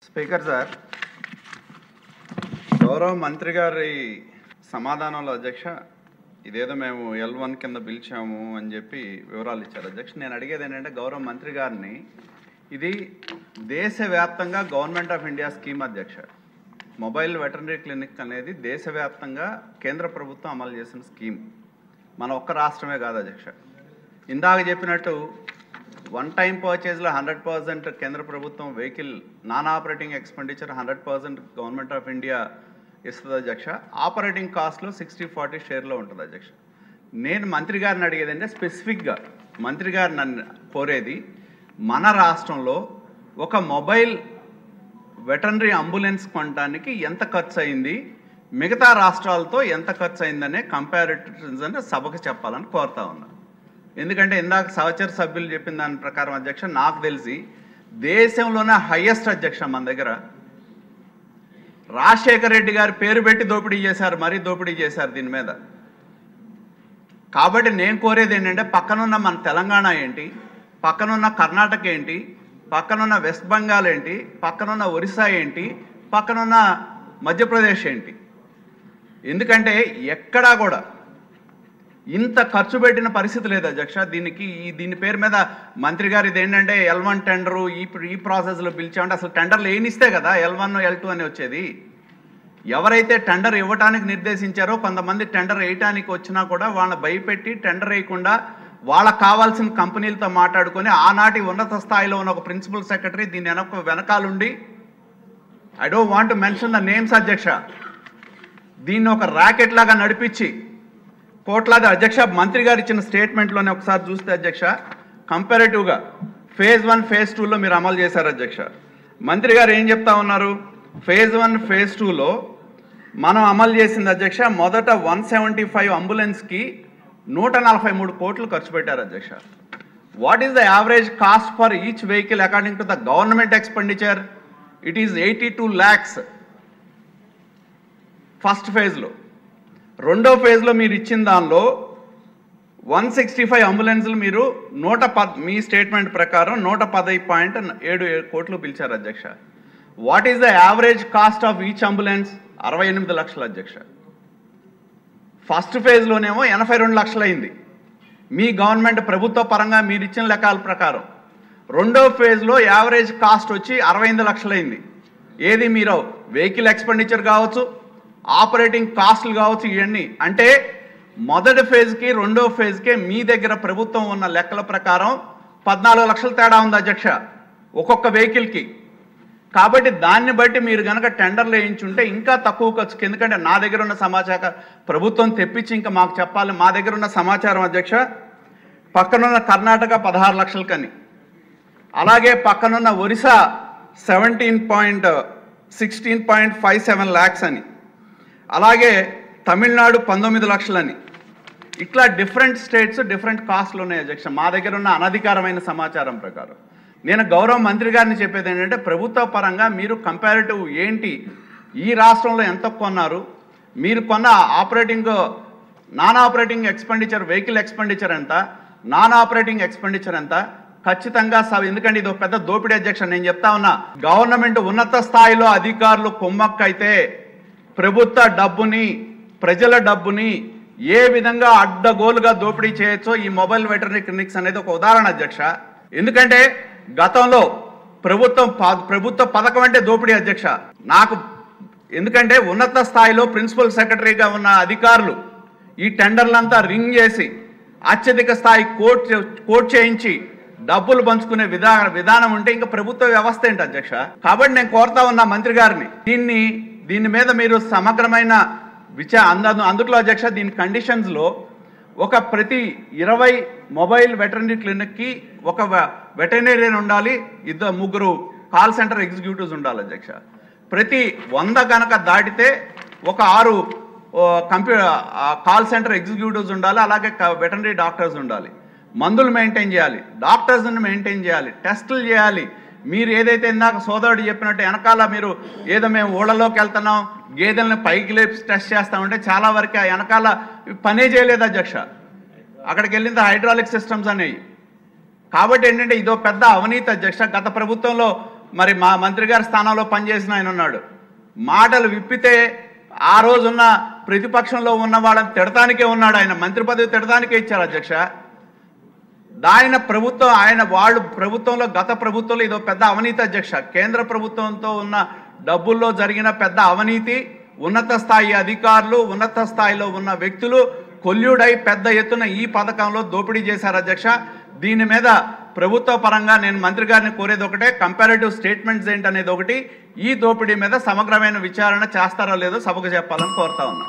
Speaker sir, గౌరవ మంత్రి గారి సమాధానంలో అధ్యక్ష ఇదేదో మేము L1 కింద పిలిచాము అని చెప్పి వివరాలు ఇచ్చారు అధ్యక్ష. నేను అడిగేది ఏంటంటే గౌరవ మంత్రి గారిని, ఇది దేశవ్యాప్తంగా గవర్నమెంట్ ఆఫ్ ఇండియా స్కీమ్ అధ్యక్ష. మొబైల్ వెటర్నరీ క్లినిక్ అనేది దేశవ్యాప్తంగా కేంద్ర ప్రభుత్వం అమలు చేసిన స్కీమ్, మన ఒక్క రాష్ట్రమే కాదు అధ్యక్ష. ఇందాక చెప్పినట్టు వన్ టైం పర్చేజ్లో 100% కేంద్ర ప్రభుత్వం vehicle non operating expenditure 100% government of India ఇస్తుంది అధ్యక్ష. ఆపరేటింగ్ కాస్ట్లో 60-40 షేర్లో ఉంటుంది అధ్యక్ష. నేను మంత్రి గారిని అడిగేది అంటే స్పెసిఫిక్గా మంత్రి గారు నన్ను కోరేది, మన రాష్ట్రంలో ఒక మొబైల్ వెటర్నరీ అంబులెన్స్ కొనడానికి ఎంత ఖర్చు అయింది, మిగతా రాష్ట్రాలతో ఎంత ఖర్చు అయిందనే కంపారిటివ్స్ అని సభకు చెప్పాలని కోరుతా ఉన్నా. ఎందుకంటే ఇందాక సహచర సభ్యులు చెప్పిన దాని ప్రకారం అధ్యక్ష, నాకు తెలిసి దేశంలోనే హయ్యెస్ట్ అధ్యక్ష మన దగ్గర రాజశేఖర రెడ్డి గారి పేరు పెట్టి దోపిడీ చేశారు, మరీ దోపిడీ చేశారు దీని మీద. కాబట్టి నేను కోరేది ఏంటంటే పక్కనున్న మన తెలంగాణ ఏంటి, పక్కనున్న కర్ణాటక ఏంటి, పక్కనున్న వెస్ట్ బెంగాల్ ఏంటి, పక్కనున్న ఒరిస్సా ఏంటి, పక్కనున్న మధ్యప్రదేశ్ ఏంటి. ఎందుకంటే ఎక్కడా కూడా ఇంత ఖర్చు పెట్టిన పరిస్థితి లేదు అధ్యక్ష. దీని పేరు మీద మంత్రి గారు ఇది ఏంటంటే L1 టెండరు ఈ ప్రాసెస్లో పిలిచామంటే అసలు టెండర్లు ఏనిస్తే కదా L1 L2 అని వచ్చేది. ఎవరైతే టెండర్ ఇవ్వడానికి నిర్దేశించారో కొంతమంది టెండర్ వేయటానికి వచ్చినా కూడా వాళ్ళని భయపెట్టి టెండర్ వేయకుండా వాళ్ళకు కావాల్సిన కంపెనీలతో మాట్లాడుకొని ఆనాటి ఉన్నత స్థాయిలో ఉన్న ఒక ప్రిన్సిపల్ సెక్రటరీ దీని వెనకాలండి, I don't want to mention the names అధ్యక్ష, దీన్ని ఒక ర్యాకెట్ లాగా నడిపించి కోట్లాది అధ్యక్ష. మంత్రి గారు ఇచ్చిన స్టేట్మెంట్లోనే ఒకసారి చూస్తే అధ్యక్ష, కంపారేటివ్గా ఫేజ్ 1 ఫేజ్ 2లో మీరు అమలు చేశారు అధ్యక్ష. మంత్రి గారు ఏం చెప్తా ఉన్నారు, ఫేజ్ 1 ఫేజ్ 2లో మనం అమలు చేసింది అధ్యక్ష, మొదట 175 అంబులెన్స్కి 143 కోట్లు ఖర్చు పెట్టారు అధ్యక్ష. What is the average cost for each vehicle according to the government expenditure? It is 82 lakhs first ఫేజ్లో. రెండో ఫేజ్లో మీరు ఇచ్చిన దానిలో 165 అంబులెన్స్లు మీరు మీ స్టేట్మెంట్ ప్రకారం 110.7 కోట్లు పిలిచారు అధ్యక్ష. What is the average cost of each ambulance? 68 లక్షలు అధ్యక్ష. ఫస్ట్ ఫేజ్లోనేమో 82 లక్షలు అయింది మీ గవర్నమెంట్ ప్రభుత్వ పరంగా మీరు ఇచ్చిన లెక్కల ప్రకారం. రెండో ఫేజ్లో యావరేజ్ కాస్ట్ వచ్చి 68 లక్షలు అయింది. ఏది మీరు వెహికల్ ఎక్స్పెండిచర్ కావచ్చు, ఆపరేటింగ్ కాస్ట్లు కావచ్చు, ఇవన్నీ అంటే మొదటి ఫేజ్కి రెండో ఫేజ్కి మీ దగ్గర ప్రభుత్వం ఉన్న లెక్కల ప్రకారం 14 లక్షల తేడా ఉంది అధ్యక్ష ఒక్కొక్క వెహికల్కి. కాబట్టి దాన్ని బట్టి మీరు కనుక టెండర్లు వేయించుంటే ఇంకా తక్కువ ఖర్చుకి, ఎందుకంటే నా దగ్గర ఉన్న సమాచారం ప్రభుత్వం తెప్పించి ఇంకా మాకు చెప్పాలి. మా దగ్గర ఉన్న సమాచారం అధ్యక్ష, పక్కనున్న కర్ణాటక 16 లక్షలకని, అలాగే పక్కనున్న ఒరిస్సా 16.57 lakhs అని, అలాగే తమిళనాడు 19 లక్షలని, ఇట్లా డిఫరెంట్ స్టేట్స్ డిఫరెంట్ కాస్ట్లు ఉన్నాయి అధ్యక్ష మా దగ్గర ఉన్న అనధికారమైన సమాచారం ప్రకారం. నేను గౌరవ మంత్రి గారిని చెప్పేది ఏంటంటే ప్రభుత్వ పరంగా మీరు కంపారిటివ్ ఏంటి, ఈ రాష్ట్రంలో ఎంత కొన్నారు, మీరు కొన్న non operating expenditure vehicle expenditure ఎంత, నాన్ ఆపరేటింగ్ ఎక్స్పెండిచర్ ఎంత ఖచ్చితంగా. ఎందుకంటే ఇది ఒక పెద్ద దోపిడీ అధ్యక్ష. నేను చెప్తా ఉన్నా, గవర్నమెంట్ ఉన్నత స్థాయిలో అధికారులు కుమ్మక్కైతే ప్రభుత్వ డబ్బుని ప్రజల డబ్బుని ఏ విధంగా అడ్డగోలుగా దోపిడీ చేయొచ్చో ఈ మొబైల్ వెటర్నరీ క్లినిక్స్ అనేది ఒక ఉదాహరణ అధ్యక్ష. ఎందుకంటే గతంలో ప్రభుత్వ పథకం అంటే దోపిడీ అధ్యక్ష ఎందుకంటే ఉన్నత స్థాయిలో ప్రిన్సిపల్ సెక్రటరీగా ఉన్న అధికారులు ఈ టెండర్లంతా రింగ్ చేసి అత్యధిక స్థాయి కోట్ చేయించి డబ్బులు పంచుకునే విధానం ఉంటే ఇంకా ప్రభుత్వ వ్యవస్థ ఏంటి అధ్యక్ష. కాబట్టి నేను కోరుతా ఉన్నా మంత్రి గారిని, దీని మీద మీరు సమగ్రమైన అందుట్లో అధ్యక్ష దీని కండిషన్స్లో ప్రతి 20 మొబైల్ వెటర్నరీ క్లినిక్కి ఒక వెటర్నరీయన్ ఉండాలి, 2-3 కాల్ సెంటర్ ఎగ్జిక్యూటివ్స్ ఉండాలి అధ్యక్ష. ప్రతి 100 కనుక దాటితే 6 కాల్ సెంటర్ ఎగ్జిక్యూటివ్స్ ఉండాలి, అలాగే వెటర్నరీ డాక్టర్స్ ఉండాలి. మందులు మెయింటైన్ చేయాలి, డాక్టర్స్ని మెయింటైన్ చేయాలి, టెస్టులు చేయాలి. మీరు ఏదైతే ఇందాక సోదరుడు చెప్పినట్టు వెనకాల మీరు ఏదో మేము ఊళ్ళలోకి వెళ్తున్నాం గేదెలను పైకి లేపి టెస్ట్ చేస్తామంటే చాలా వరకు వెనకాల పనే చేయలేదు అధ్యక్ష. అక్కడికి వెళ్ళిన హైడ్రాలిక్ సిస్టమ్స్ అనేవి. కాబట్టి ఏంటంటే ఇదో పెద్ద అవినీతి అధ్యక్ష. గత ప్రభుత్వంలో మరి మా మంత్రి గారి స్థానంలో పనిచేసిన ఆయన ఉన్నాడు. మాటలు విప్పితే ఆ రోజున్న ప్రతిపక్షంలో ఉన్న వాళ్ళని తిడటానికే ఉన్నాడు. ఆయన మంత్రి పదవి తిడటానికే ఇచ్చారు అధ్యక్ష. ఆయన ప్రభుత్వం వాళ్ళు ప్రభుత్వంలో గత ప్రభుత్వంలో ఇదో పెద్ద అవినీతి అధ్యక్ష. కేంద్ర ప్రభుత్వంతో ఉన్న డబ్బుల్లో జరిగిన పెద్ద అవినీతి, ఉన్నత స్థాయి అధికారులు, ఉన్నత స్థాయిలో ఉన్న వ్యక్తులు కొల్యూడై పెద్ద ఎత్తున ఈ పథకంలో దోపిడీ చేశారు అధ్యక్ష. దీని మీద ప్రభుత్వ పరంగా నేను మంత్రి గారిని కోరేది ఒకటే, కంపారిటివ్ స్టేట్మెంట్స్ ఏంటనేది ఒకటి, ఈ దోపిడీ మీద సమగ్రమైన విచారణ చేస్తారో లేదో సభకు చెప్పాలని కోరుతా ఉన్నా.